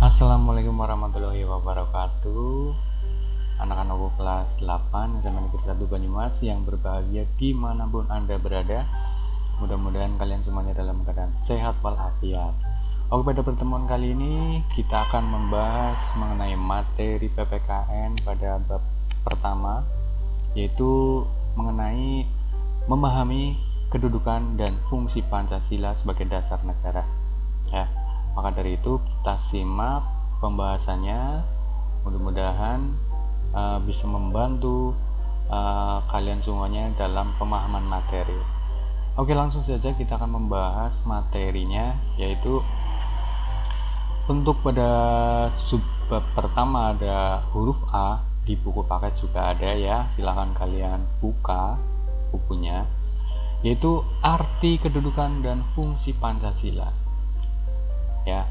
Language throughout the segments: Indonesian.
Assalamualaikum warahmatullahi wabarakatuh. Anak-anakku kelas 8 SMA Negeri 1 Banyumas yang berbahagia dimanapun Anda berada. Mudah-mudahan kalian semuanya dalam keadaan sehat walafiat. Oke, pada pertemuan kali ini kita akan membahas mengenai materi PPKN pada bab pertama, yaitu mengenai memahami kedudukan dan fungsi Pancasila sebagai dasar negara. Ya, maka dari itu kita simak pembahasannya. Mudah-mudahan bisa membantu kalian semuanya dalam pemahaman materi. Oke, langsung saja kita akan membahas materinya, yaitu untuk pada subbab pertama ada huruf A, di buku paket juga ada ya, silahkan kalian buka bukunya, yaitu arti kedudukan dan fungsi Pancasila. Ya,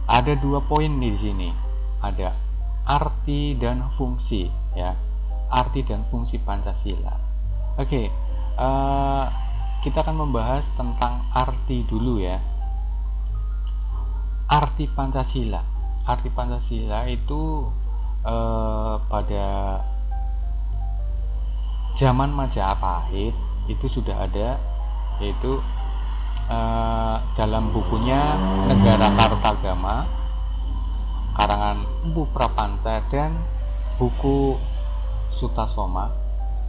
ada 2 poin di sini, ada arti dan fungsi, ya, arti dan fungsi Pancasila. Oke, kita akan membahas tentang arti dulu ya. Arti Pancasila itu pada zaman Majapahit itu sudah ada, yaitu dalam bukunya Negara Kartagama karangan Empu Prapanca dan buku Sutasoma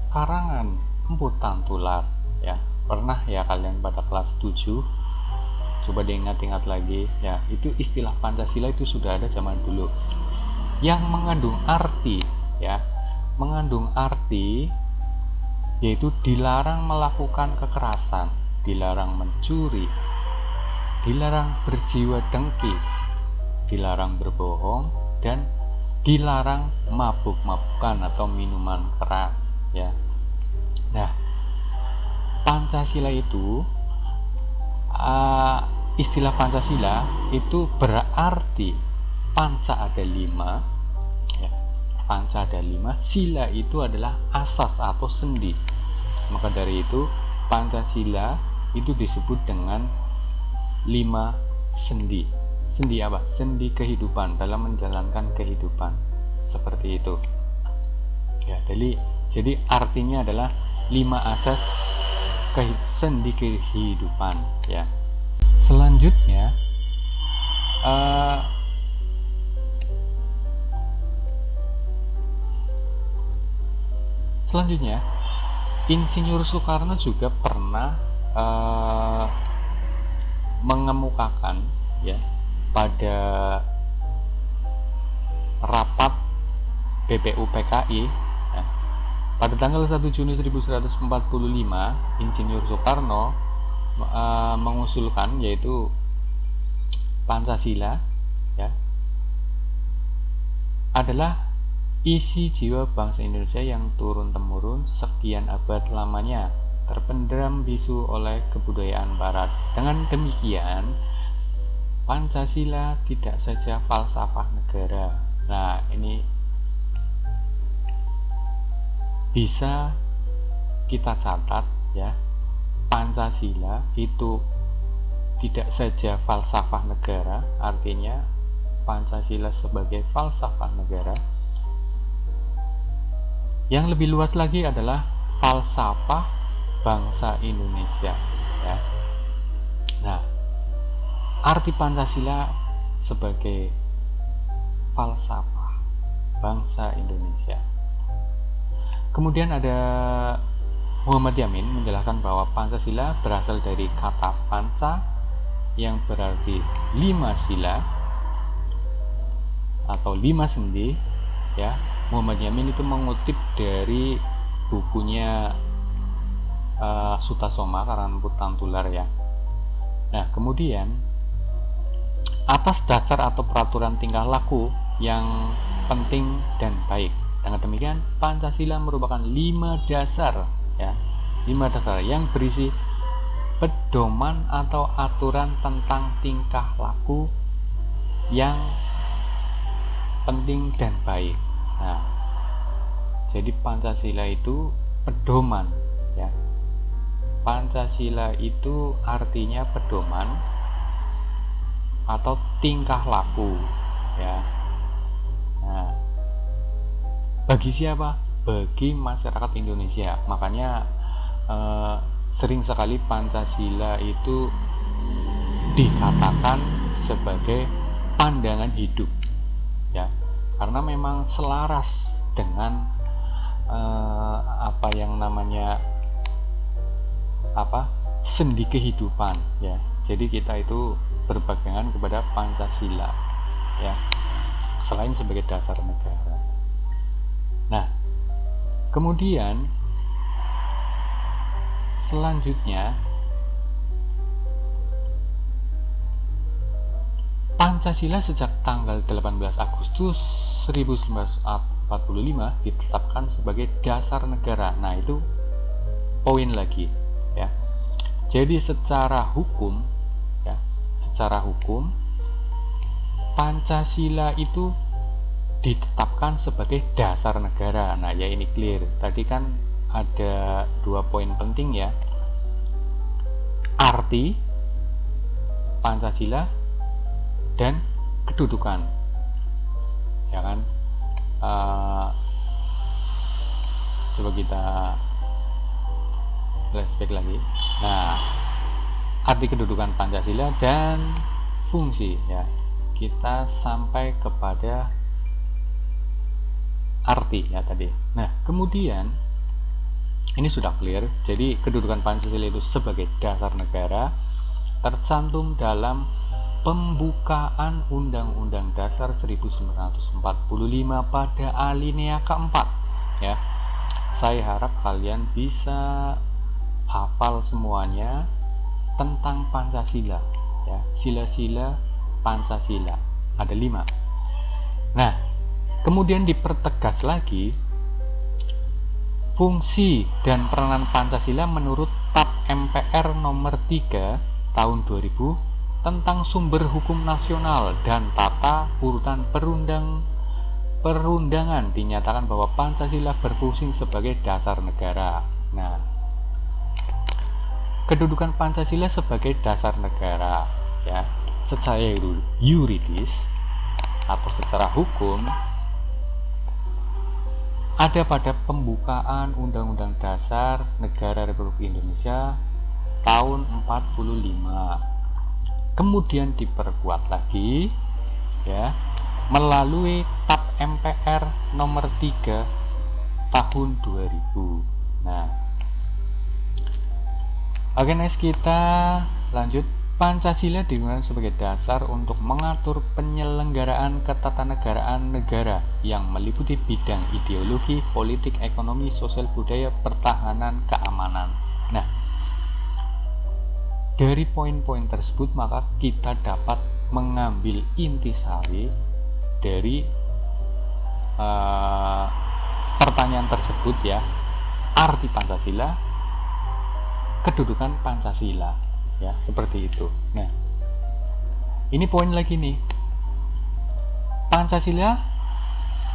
karangan Empu Tantular ya. Pernah ya kalian pada kelas 7? Coba diingat-ingat lagi ya, itu istilah Pancasila itu sudah ada zaman dulu yang mengandung arti ya, mengandung arti yaitu dilarang melakukan kekerasan, dilarang mencuri, dilarang berjiwa dengki, dilarang berbohong, dan dilarang mabuk-mabukan atau minuman keras ya. Nah, Pancasila itu istilah Pancasila itu berarti panca ada 5 ya. Panca ada 5, sila itu adalah asas atau sendi. Maka dari itu Pancasila itu disebut dengan 5 sendi. Sendi apa? Sendi kehidupan, dalam menjalankan kehidupan. Seperti itu. Ya, jadi artinya adalah 5 asas sendi kehidupan ya. Selanjutnya Insinyur Soekarno juga pernah mengemukakan ya pada rapat BPUPKI ya, pada tanggal 1 Juni 1945 Insinyur Soekarno mengusulkan yaitu Pancasila ya adalah isi jiwa bangsa Indonesia yang turun-temurun sekian abad lamanya terpendam bisu oleh kebudayaan barat. Dengan demikian Pancasila tidak saja falsafah negara. Nah, ini bisa kita catat ya, Pancasila itu tidak saja falsafah negara, artinya Pancasila sebagai falsafah negara. Yang lebih luas lagi adalah falsafah bangsa Indonesia ya. Nah, arti Pancasila sebagai falsafah bangsa Indonesia. Kemudian ada Muhammad Yamin menjelaskan bahwa Pancasila berasal dari kata panca yang berarti 5 sila atau 5 sendi ya. Muhammad Yamin itu mengutip dari bukunya Sutasoma karangan Empu Tantular ya. Nah, kemudian atas dasar atau peraturan tingkah laku yang penting dan baik. Dengan demikian Pancasila merupakan 5 dasar ya, 5 dasar yang berisi pedoman atau aturan tentang tingkah laku yang penting dan baik. Nah, jadi Pancasila itu pedoman ya. Pancasila itu artinya pedoman atau tingkah laku ya. Nah, bagi siapa? Bagi masyarakat Indonesia. Makanya sering sekali Pancasila itu dikatakan sebagai pandangan hidup, ya, karena memang selaras dengan apa yang namanya sendi kehidupan, ya. Jadi kita itu berpegangan kepada Pancasila, ya, selain sebagai dasar negara. Nah, kemudian selanjutnya Pancasila sejak tanggal 18 Agustus 1945 ditetapkan sebagai dasar negara. Nah, itu poin lagi, ya. Jadi secara hukum, ya, secara hukum Pancasila itu ditetapkan sebagai dasar negara. Nah, ya, ini clear. Tadi kan ada 2 poin penting, ya. Arti Pancasila dan kedudukan, ya kan. Coba kita flashback lagi. Nah, arti kedudukan Pancasila dan fungsi, ya. Kita sampai kepada arti, ya, tadi. Nah, kemudian ini sudah clear. Jadi kedudukan Pancasila itu sebagai dasar negara tercantum dalam pembukaan Undang-Undang Dasar 1945 pada alinea keempat, ya. Saya harap kalian bisa hafal semuanya tentang Pancasila, ya. Sila-sila Pancasila ada 5. Nah, kemudian dipertegas lagi fungsi dan peranan Pancasila menurut TAP MPR nomor 3 tahun 2000 tentang sumber hukum nasional dan tata urutan perundangan dinyatakan bahwa Pancasila berfungsi sebagai dasar negara. Nah, kedudukan Pancasila sebagai dasar negara, ya, secara yuridis atau secara hukum ada pada pembukaan Undang-Undang Dasar Negara Republik Indonesia tahun 45. Kemudian diperkuat lagi, ya, melalui TAP MPR nomor 3 tahun 2000. Nah, oke, next kita lanjut. Pancasila digunakan sebagai dasar untuk mengatur penyelenggaraan ketatanegaraan negara yang meliputi bidang ideologi, politik, ekonomi, sosial, budaya, pertahanan, keamanan. Nah, dari poin-poin tersebut maka kita dapat mengambil intisari dari pertanyaan tersebut, ya. Arti Pancasila, kedudukan Pancasila, ya, seperti itu. Nah, ini poin lagi nih. Pancasila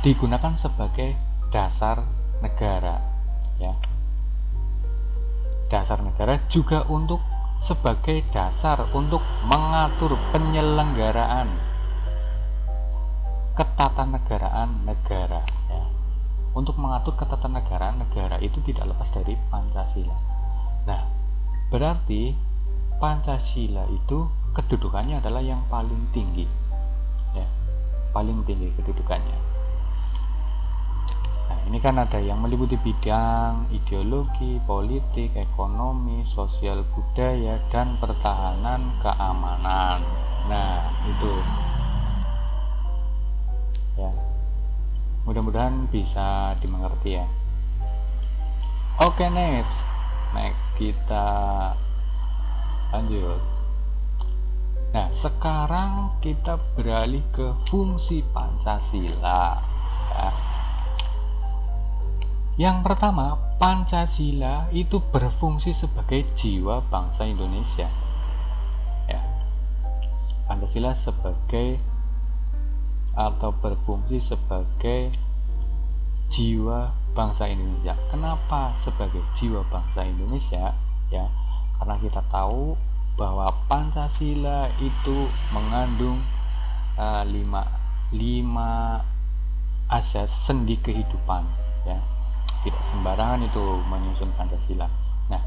digunakan sebagai dasar negara, ya. Dasar negara juga untuk sebagai dasar untuk mengatur penyelenggaraan ketatanegaraan negara, ya. Untuk mengatur ketatanegaraan negara itu tidak lepas dari Pancasila. Nah, berarti Pancasila itu kedudukannya adalah yang paling tinggi, ya, paling tinggi kedudukannya. Nah, ini kan ada yang meliputi bidang ideologi, politik, ekonomi, sosial, budaya, dan pertahanan, keamanan. Nah, itu, ya, mudah-mudahan bisa dimengerti, ya. Oke, next kita lanjut. Nah, sekarang kita beralih ke fungsi Pancasila, ya. Yang pertama, Pancasila itu berfungsi sebagai jiwa bangsa Indonesia, ya. Pancasila sebagai atau berfungsi sebagai jiwa bangsa Indonesia. Kenapa sebagai jiwa bangsa Indonesia? Ya, karena kita tahu bahwa Pancasila itu mengandung 5 5 asas sendi kehidupan, ya. Tidak sembarangan itu menyusun Pancasila. Nah,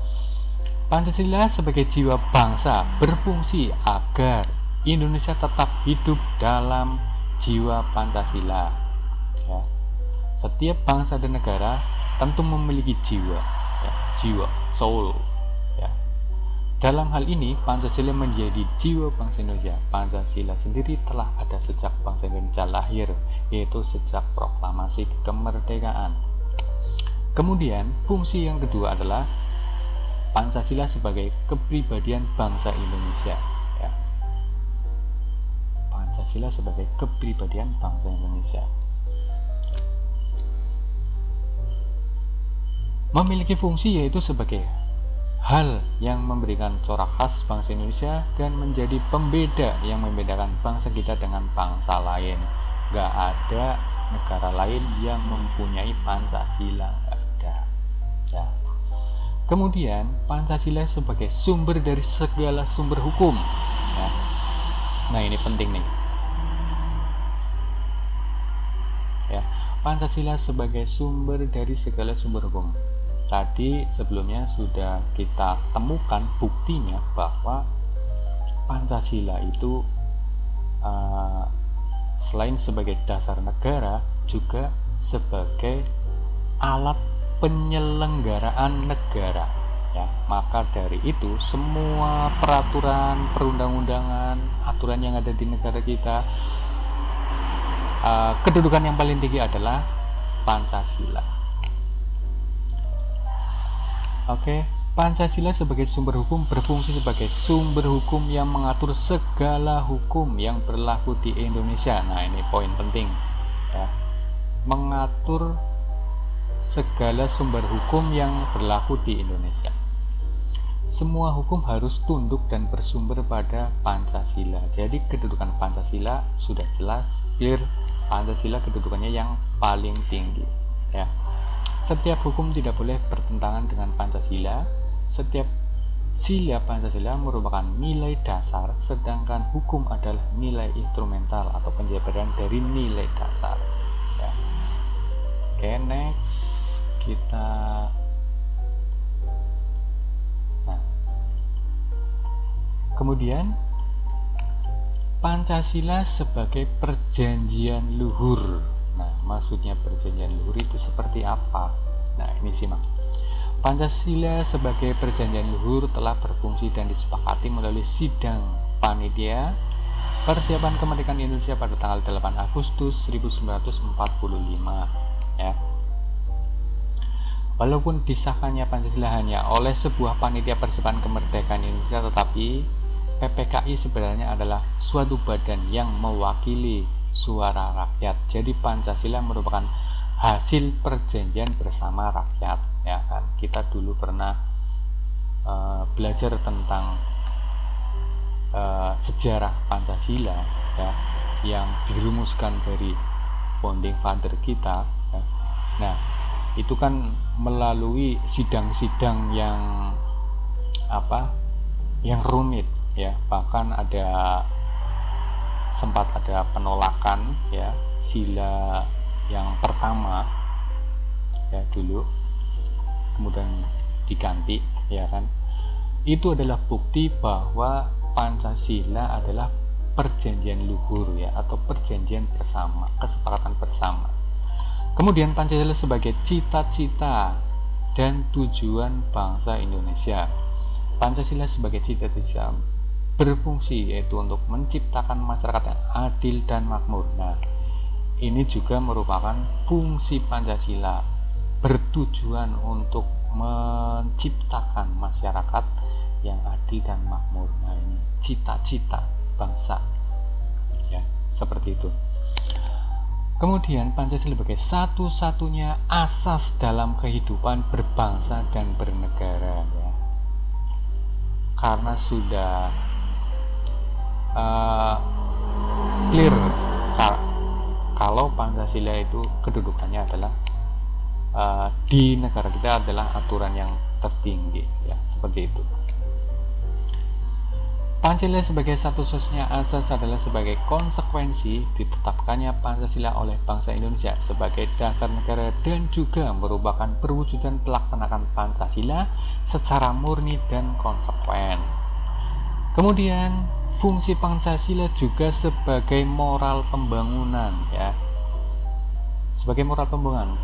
Pancasila sebagai jiwa bangsa berfungsi agar Indonesia tetap hidup dalam jiwa Pancasila, ya. Setiap bangsa dan negara tentu memiliki jiwa, ya, jiwa, soul, ya. Dalam hal ini Pancasila menjadi jiwa bangsa Indonesia. Pancasila sendiri telah ada sejak bangsa Indonesia lahir, yaitu sejak proklamasi kemerdekaan. Kemudian fungsi yang kedua adalah Pancasila sebagai kepribadian bangsa Indonesia, ya. Pancasila sebagai kepribadian bangsa Indonesia memiliki fungsi yaitu sebagai hal yang memberikan corak khas bangsa Indonesia dan menjadi pembeda yang membedakan bangsa kita dengan bangsa lain. Gak ada negara lain yang mempunyai Pancasila, gak ada, ya. Kemudian Pancasila sebagai sumber dari segala sumber hukum, ya. Nah, ini penting nih, ya. Pancasila sebagai sumber dari segala sumber hukum. Tadi sebelumnya sudah kita temukan buktinya bahwa Pancasila itu selain sebagai dasar negara juga sebagai alat penyelenggaraan negara, ya. Maka dari itu semua peraturan perundang-undangan, aturan yang ada di negara kita, kedudukan yang paling tinggi adalah Pancasila. Oke, Pancasila sebagai sumber hukum berfungsi sebagai sumber hukum yang mengatur segala hukum yang berlaku di Indonesia. Nah, ini poin penting, ya. Mengatur segala sumber hukum yang berlaku di Indonesia. Semua hukum harus tunduk dan bersumber pada Pancasila. Jadi kedudukan Pancasila sudah jelas, clear. Pancasila kedudukannya yang paling tinggi, ya. Setiap hukum tidak boleh bertentangan dengan Pancasila. Setiap sila Pancasila merupakan nilai dasar, sedangkan hukum adalah nilai instrumental atau penjabaran dari nilai dasar, ya. Oke, next kita. Nah, kemudian Pancasila sebagai perjanjian luhur. Nah, maksudnya perjanjian luhur itu seperti apa? Nah, ini simak. Pancasila sebagai perjanjian luhur telah berfungsi dan disepakati melalui sidang panitia persiapan kemerdekaan Indonesia pada tanggal 8 Agustus 1945, ya. Walaupun disahkannya Pancasila hanya oleh sebuah panitia persiapan kemerdekaan Indonesia, tetapi PPKI sebenarnya adalah suatu badan yang mewakili suara rakyat. Jadi Pancasila merupakan hasil perjanjian bersama rakyat, ya kan. Kita dulu pernah belajar tentang sejarah Pancasila, ya, yang dirumuskan dari founding father kita, ya. Nah, itu kan melalui sidang-sidang yang rumit, ya. Bahkan sempat ada penolakan, ya, sila yang pertama, ya, dulu kemudian diganti, ya kan. Itu adalah bukti bahwa Pancasila adalah perjanjian luhur, ya, atau perjanjian bersama, kesepakatan bersama. Kemudian Pancasila sebagai cita-cita dan tujuan bangsa Indonesia. Pancasila sebagai cita-cita berfungsi yaitu untuk menciptakan masyarakat yang adil dan makmur. Nah, ini juga merupakan fungsi Pancasila, bertujuan untuk menciptakan masyarakat yang adil dan makmur. Nah, ini cita-cita bangsa, ya, seperti itu. Kemudian Pancasila sebagai satu-satunya asas dalam kehidupan berbangsa dan bernegara, ya. Karena sudah clear kalau Pancasila itu kedudukannya adalah di negara kita adalah aturan yang tertinggi, ya, seperti itu. Pancasila sebagai satu-satunya asas adalah sebagai konsekuensi ditetapkannya Pancasila oleh bangsa Indonesia sebagai dasar negara dan juga merupakan perwujudan pelaksanaan Pancasila secara murni dan konsekuen. Kemudian fungsi Pancasila juga sebagai moral pembangunan, ya. Sebagai moral pembangunan.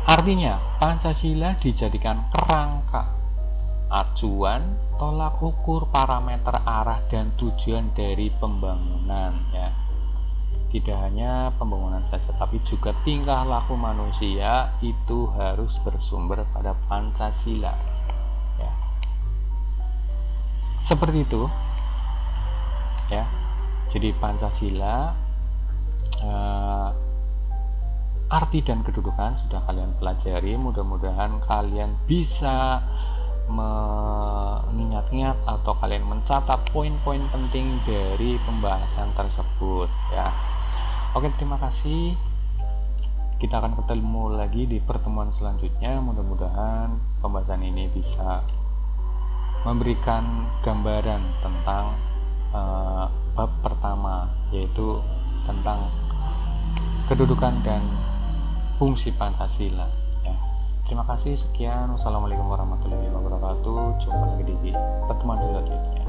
Artinya, Pancasila dijadikan kerangka, acuan, tolak ukur, parameter arah dan tujuan dari pembangunan, ya. Tidak hanya pembangunan saja, tapi juga tingkah laku manusia itu harus bersumber pada Pancasila, ya. Seperti itu, ya. Jadi Pancasila, arti dan kedudukan sudah kalian pelajari. Mudah-mudahan kalian bisa mengingat-ingat atau kalian mencatat poin-poin penting dari pembahasan tersebut, ya. Oke, terima kasih. Kita akan ketemu lagi di pertemuan selanjutnya. Mudah-mudahan pembahasan ini bisa memberikan gambaran tentang bab pertama, yaitu tentang kedudukan dan fungsi Pancasila, ya. Terima kasih, sekian. Wassalamualaikum warahmatullahi wabarakatuh. Jumpa lagi di pertemuan selanjutnya.